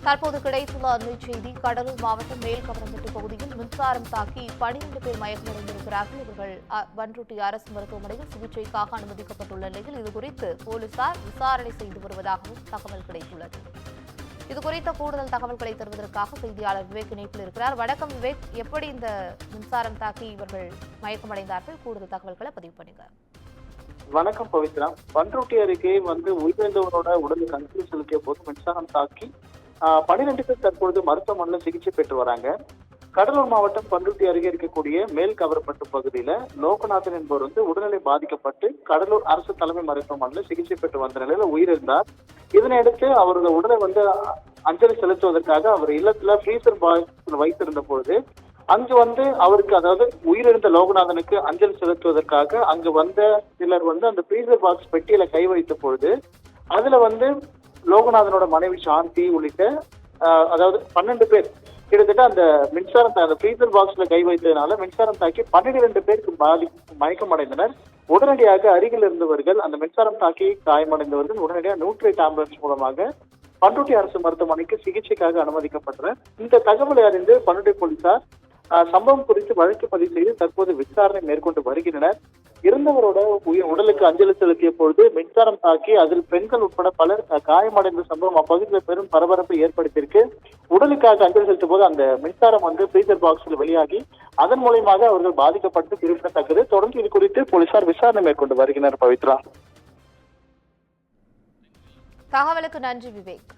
தற்போது கிடைத்துள்ள அண்மை செய்தி. கடலூர் மாவட்டம் மேல்கவரம்பட்டு பகுதியில் மின்சாரம் தாக்கி 12 பேர் மயக்கமடைந்திருக்கிறார்கள். இவர்கள் பண்ருட்டி அரசு மருத்துவமனையில் சிகிச்சைக்காக அனுமதிக்கப்பட்டுள்ள நிலையில் இதுகுறித்து போலீசார் விசாரணை செய்து வருவதாகவும் தகவல் கிடைத்துள்ளது. இதுகுறித்த கூடுதல் தகவல்களை தருவதற்காக செய்தியாளர் விவேக் இணைப்பில் இருக்கிறார். வணக்கம் விவேக், எப்படி இந்த மின்சாரம் தாக்கி இவர்கள் மயக்கமடைந்தார்கள்? கூடுதல் தகவல்களை பதிவு பண்ணுங்க. வணக்கம் பவித்ரா. பண்ருட்டி அருகே உயிரிழந்தவரோட உடலுக்கு அஞ்சலி செலுத்திய போது மின்சாரம் தாக்கி 12 பேர் தற்பொழுது மருத்துவமனையில் சிகிச்சை பெற்று வராங்க. கடலூர் மாவட்டம் பண்ருட்டி அருகே இருக்கக்கூடிய மேல் கவரப்பட்டு பகுதியில லோகநாதன் என்பவர் உடல்நிலை பாதிக்கப்பட்டு கடலூர் அரசு தலைமை மருத்துவமனையில் சிகிச்சை பெற்று வந்த நிலையில உயிரிழந்தார். இதனையடுத்து அவரது உடலை அஞ்சலி செலுத்துவதற்காக அவர் இல்லத்துல ஃப்ரீசர் பாக்ஸ் வைத்திருந்த பொழுது அங்கு அவருக்கு, அதாவது உயிரிழந்த லோகநாதனுக்கு அஞ்சலி செலுத்துவதற்காக அங்கு வந்த சிலர் அந்த ஃப்ரீசர் பாக்ஸ் பெட்டியில கை வைத்த பொழுது அதுல லோகநாதனோட மனைவி சாந்தி உள்ளிட்ட அதாவது 12 பேர் கிட்டத்தட்ட அந்த மின்சாரம் அந்த ஃப்ரீசர் பாக்ஸ்ல கை வைத்ததுனால மின்சாரம் தாக்கி 12 பேருக்கு மயக்கமடைந்தனர். உடனடியாக அருகில் இருந்தவர்கள் அந்த மின்சாரம் தாக்கி காயமடைந்தவர்கள் உடனடியாக 108 ஆம்புலன்ஸ் மூலமாக பண்ருட்டி அரசு மருத்துவமனைக்கு சிகிச்சைக்காக அனுமதிக்கப்பட்டனர். இந்த தகவலை அறிந்து பண்ருட்டி போலீசார் சம்பவம் குறித்து வழக்கு பதிவு செய்து தற்போது விசாரணை மேற்கொண்டு வருகின்றனர். இருந்தவரோட உடலுக்கு அஞ்சலி செலுத்திய பொழுது மின்சாரம் தாக்கி அதில் பெண்கள் உட்பட பலர் காயமடைந்த சம்பவம் அப்பகுதியில் பெரும் பரபரப்பை ஏற்படுத்தியிருக்கு. உடலுக்காக அஞ்சலி செலுத்தும் போது அந்த மின்சாரம் ஃப்ரீசர் பாக்ஸில் வெளியாகி அதன் மூலமாக அவர்கள் பாதிக்கப்பட்டு குறிப்பிடத்தக்கது. தொடர்ந்து இது குறித்து போலீசார் விசாரணை மேற்கொண்டு வருகின்றனர். பவித்ரா, தகவலுக்கு நன்றி விவேக்.